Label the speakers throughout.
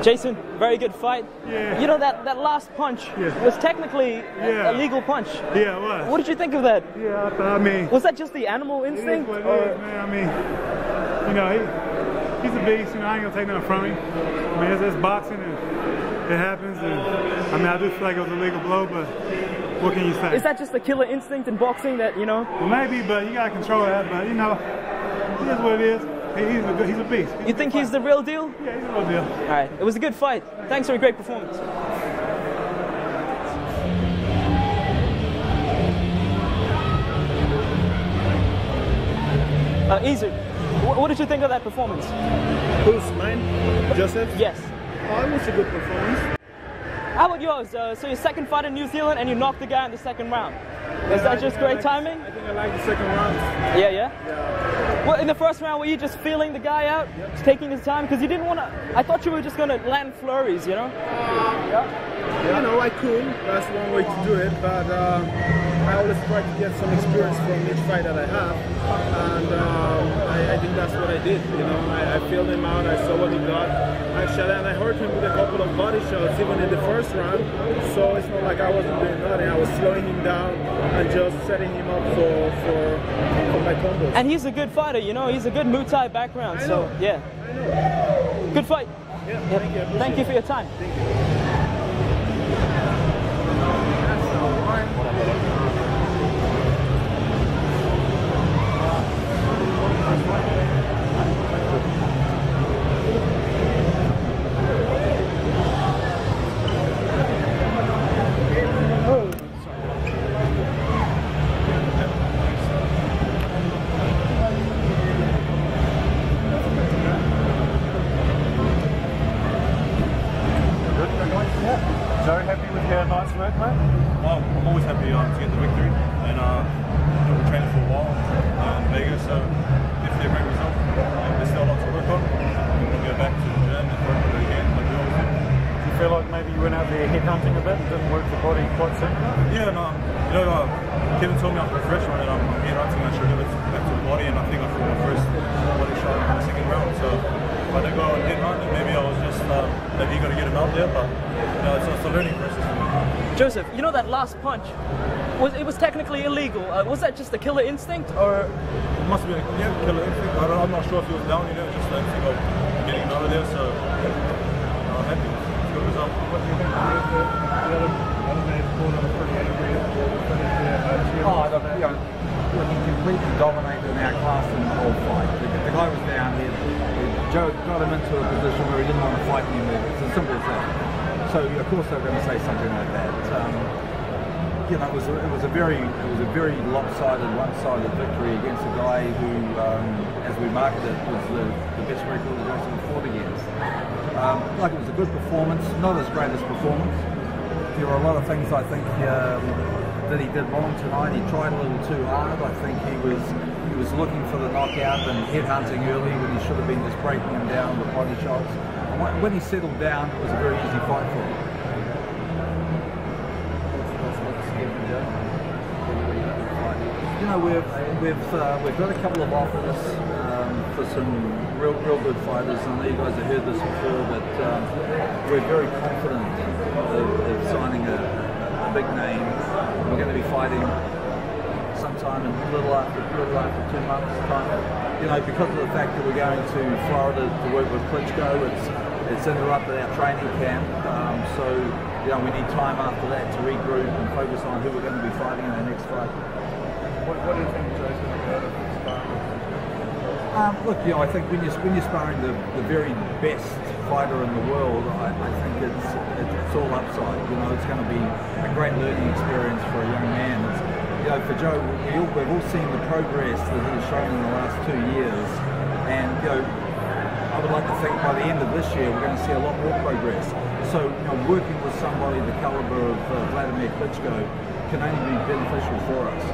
Speaker 1: Jason, very good fight.
Speaker 2: Yeah.
Speaker 1: You know, that last punch was technically a legal punch.
Speaker 2: Yeah, it was.
Speaker 1: What did you think of that?
Speaker 2: Yeah, I mean...
Speaker 1: Was that just the animal instinct?
Speaker 2: It is what it is, man. I mean, you know, he's a beast. You know, I ain't gonna take nothing from him. I mean, it's boxing and it happens. And I mean, I do feel like it was a legal blow, but what can you say?
Speaker 1: Is that just the killer instinct in boxing that, you know?
Speaker 2: Well, maybe, but you gotta control that. But, you know, it is what it is. He's a beast.
Speaker 1: You think he's the real deal?
Speaker 2: Yeah, he's the real deal.
Speaker 1: All right. It was a good fight. Thanks for a great performance. Izuage, what did you think of that performance?
Speaker 3: Who's mine? Joseph?
Speaker 1: Yes.
Speaker 3: Oh, it was a good performance.
Speaker 1: How about yours? So your second fight in New Zealand and you knocked the guy in the second round. Is that just great timing?
Speaker 3: I think I like the second round.
Speaker 1: Yeah? Well, in the first round, were you just feeling the guy out? Yep. Just taking his time? Because you didn't want to... I thought you were just going to land flurries, you know?
Speaker 3: You know, I could. That's one way to do it. But I always try to get some experience from each fight that I have. And I think that's what I did. You know, I filled him out. I saw what he got. Actually, and I hurt him with a couple of body shots, even in the first round. So it's not like I wasn't doing nothing. I was slowing him down and just setting him up for my combos.
Speaker 1: And he's a good fighter, you know. He's a good Muay Thai background. So, yeah.
Speaker 3: I know.
Speaker 1: Good fight.
Speaker 3: Yeah, thank you.
Speaker 1: Thank you for your time.
Speaker 3: Thank you.
Speaker 4: Very happy with your night's work, mate?
Speaker 5: Well, I'm always happy to get the victory, and we've been training for a while in Vegas, so definitely a great result. There's still a lot to work on. We'll go back to the gym and work on it again, like we always do.
Speaker 4: Do you feel like maybe you went out there headhunting a bit and didn't work the body quite soon?
Speaker 5: Yeah, no, you know, Kevin told me I'm professional and I'm headhunting. I should give it back to the body, and I think I threw my first body shot in the second round. So if I didn't go and headhunt, maybe I was just maybe you got to get him out there, but you know, it's a learning process for me.
Speaker 1: Joseph, you know that last punch? It was technically illegal. Was that just the killer instinct, or?
Speaker 5: It must have been a killer instinct. I'm not sure if he was down, you know, just the instinct of getting him out of there. So I'm happy. It's a good result.
Speaker 4: What do you think the other man called him pretty angry at the finish there?
Speaker 6: Look, he completely dominated in our class in the whole fight. The guy was down there. Joe got him into a position where he didn't want to fight anymore. It's as simple as that. So of course they were going to say something like that. You know, it was a very lopsided, one-sided victory against a guy who, as we marked it, was the best record that Jason fought against. Like, it was a good performance, not his greatest performance. There were a lot of things I think that he did wrong tonight. He tried a little too hard. I think he was looking for the knockout and headhunting early when he should have been just breaking him down with body shots. And when he settled down, it was a very easy fight for him. You know, we've got a couple of offers for some real good fighters. I know you guys have heard this before, but we're very confident of signing a big name. We're going to be fighting sometime in a little after 2 months' time. You know, because of the fact that we're going to Florida to work with Klitschko, it's interrupted our training camp. So you know, we need time after that to regroup and focus on who we're going to be fighting in our next fight.
Speaker 4: What do you think Joe's going to go out of sparring?
Speaker 6: Look, you know, I think when you're sparring the very best fighter in the world, I think it's all upside. You know, it's going to be a great learning experience for a young man. You know, for Joe, we've all seen the progress that he's shown in the last 2 years, and you know, I would like to think by the end of this year we're going to see a lot more progress. So, you know, working with somebody the caliber of Vladimir Klitschko can only be beneficial for us.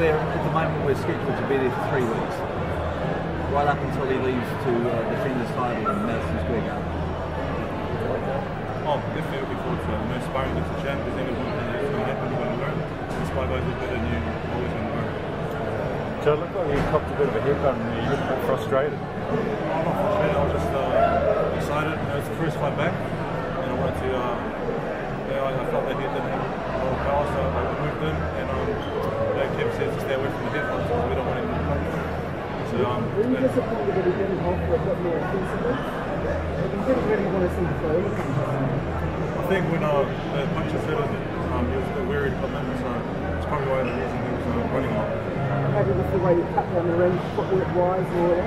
Speaker 6: At the moment we're scheduled to be there for 3 weeks, right up until he leaves to defend his title in Madison Square Garden.
Speaker 5: Oh, definitely looking forward to it. You know, sparring against the champ, there's anyone that's going to happen, you're going to learn. Inspire guys who are better than you, always going to learn.
Speaker 4: Joe, it looked like you copped a bit of a haircut and you looked a bit frustrated.
Speaker 5: I'm not frustrated, I was just excited. You know, it's the first fight back, and I wanted to, I felt that he didn't have a lot of power, so I moved in, and Kim says to stay away from the headphones because we don't want him to punch. So,
Speaker 7: were you disappointed that he didn't offer a bit more offensively? He didn't really want to see the flow.
Speaker 5: I think when the punches hit him, he was a bit weary to come in, so it's probably why the reason he was running off.
Speaker 7: Happy with the way you cut down the ring, footwork-wise, or whatever?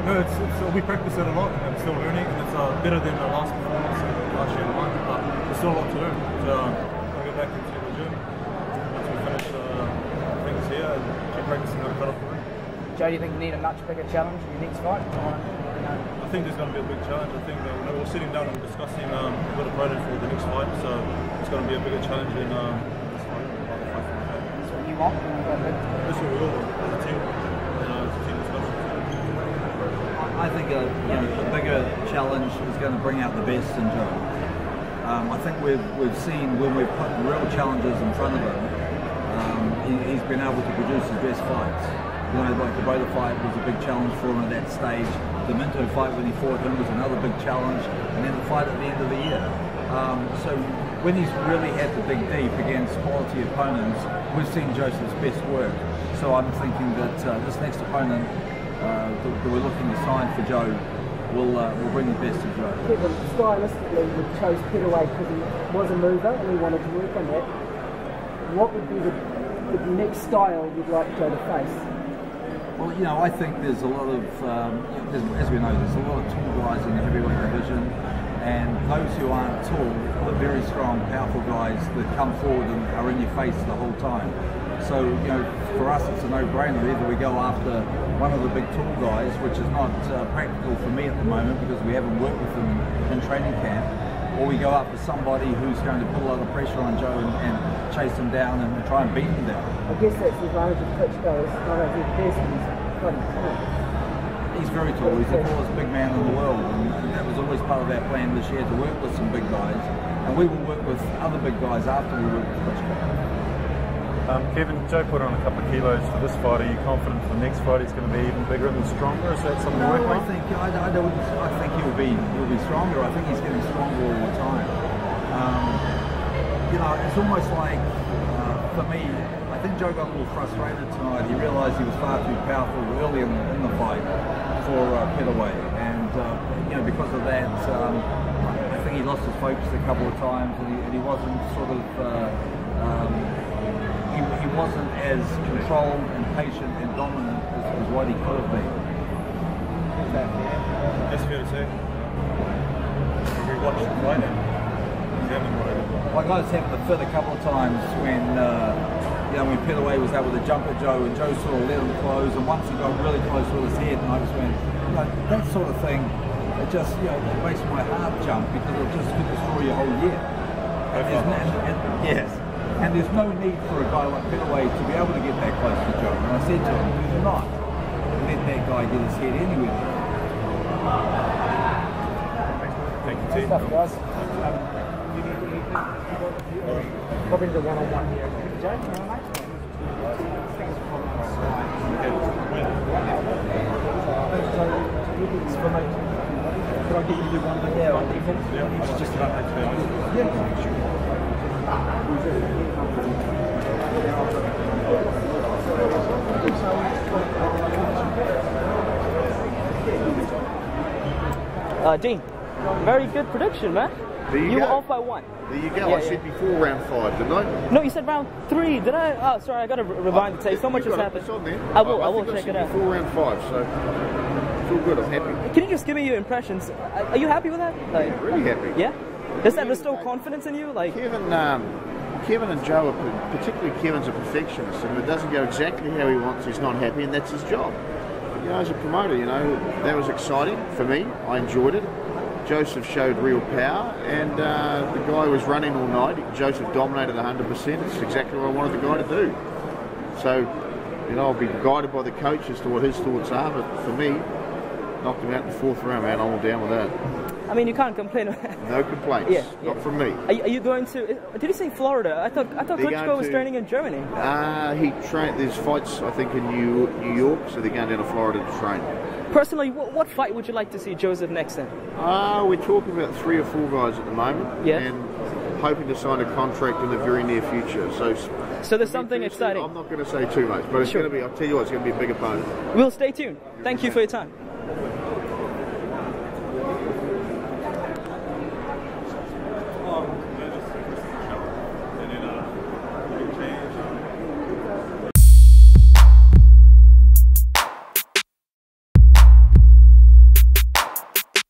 Speaker 5: No, we practice it a lot, and I'm still learning, and it's better than the last performance last year in the month, but there's still a lot to learn. So I'll get back into the gym once we finish things here and keep practicing on the cut off the ring.
Speaker 8: Joe, do you think you need a much bigger challenge in your next fight?
Speaker 5: I think there's going to be a big challenge. I think that we're sitting down and discussing a good opponent for the next fight, so it's going to be a bigger challenge in this fight.
Speaker 8: That's what you want?
Speaker 5: This is what we all want as a team. It's a team discussion.
Speaker 6: I think a bigger challenge is going to bring out the best in Joe. I think we've seen when we've put real challenges in front of him, he's been able to produce his best fights. You know, like the Boda fight was a big challenge for him at that stage. The Minto fight when he fought him was another big challenge, and then the fight at the end of the year. So when he's really had to dig deep against quality opponents, we've seen Joseph's best work. So I'm thinking that this next opponent that we're looking to sign for Joe will bring the best of Joe.
Speaker 7: Kevin, stylistically, we chose Pettaway because he was a mover and we wanted to work on that. What would be the next style you'd like Joe to face?
Speaker 6: Well, you know, I think there's a lot of, as we know, there's a lot of tall guys in the heavyweight division, and those who aren't tall are very strong, powerful guys that come forward and are in your face the whole time. So, you know, for us it's a no-brainer. Either we go after one of the big tall guys, which is not practical for me at the moment because we haven't worked with them in training camp, or we go after somebody who's going to put a lot of pressure on Joe and chase him down and try and beat him down.
Speaker 7: I guess that's the advantage of Klitschko, is not only the best, he's bloody tall.
Speaker 6: He's very tall, he's the tallest big man in the world, and that was always part of our plan this year, to work with some big guys, and we will work with other big guys after we work with Klitschko.
Speaker 4: Kevin, Joe put on a couple of kilos for this fight. Are you confident for the next fight he's going to be even bigger and stronger? Is that something to work on?
Speaker 6: I think he'll be stronger. I think he's getting stronger all the time. You know, it's almost like for me, I think Joe got a little frustrated tonight. He realised he was far too powerful early in the fight for Pettaway, and you know, because of that, I think he lost his focus a couple of times, and he wasn't sort of. He wasn't as controlled and patient and dominant as what he could have been.
Speaker 5: That's fair to say. We watched the fight and examined what I did.
Speaker 6: Like I was having the fit a couple of times when when Pettaway was able to jump at Joe, and Joe sort of let him close, and once he got really close with his head, and I just went, you know, that sort of thing, it just, you know, it makes my heart jump because it just could destroy your whole year. Yes. And there's no need for a guy like Pettaway to be able to get that close to Joe. And I said to him, do not let that guy get his head anywhere.
Speaker 5: Thank you, team.
Speaker 8: Stuff, guys. Probably the one-on-one here. Joe, you know, mate? It's for me. Could I get you to do one thing? Yeah, on defense?
Speaker 5: Yeah, it's just about that.
Speaker 8: Yeah, sure.
Speaker 1: Dean, very good prediction, man.
Speaker 9: There you
Speaker 1: were
Speaker 9: go.
Speaker 1: off by one.
Speaker 9: There you go. I said before round 5, didn't I?
Speaker 1: No, you said round 3. Did I? Oh, sorry, I got to rewind the tape. So much has happened.
Speaker 9: It's on there.
Speaker 1: I will check it out.
Speaker 9: Before round 5, so it's all good. I'm happy.
Speaker 1: Can you just give me your impressions? Are you happy with that? Like,
Speaker 9: Really happy.
Speaker 1: Yeah. Does that restore confidence in you? Like
Speaker 9: Kevin and Joe, particularly Kevin's a perfectionist, and if it doesn't go exactly how he wants, he's not happy, and that's his job. But, you know, as a promoter, you know, that was exciting for me. I enjoyed it. Joseph showed real power, and the guy was running all night. Joseph dominated 100%. It's exactly what I wanted the guy to do. So, you know, I'll be guided by the coach as to what his thoughts are, but for me, knocked him out in the 4th round, man. I'm all down with that.
Speaker 1: I mean, you can't complain.
Speaker 9: No complaints.
Speaker 1: Yeah,
Speaker 9: Not from me.
Speaker 1: Are you going to? Did you say Florida? I thought Klitschko was training in Germany.
Speaker 9: He trained. There's fights, I think, in New York, so they're going down to Florida to train.
Speaker 1: Personally, what fight would you like to see Joseph next in?
Speaker 9: We're talking about 3 or 4 guys at the moment, and hoping to sign a contract in the very near future. So
Speaker 1: there's something exciting.
Speaker 9: I'm not going to say too much, but it's going to be. I'll tell you what, it's going to be a big opponent.
Speaker 1: We'll stay tuned. Thank you for your time.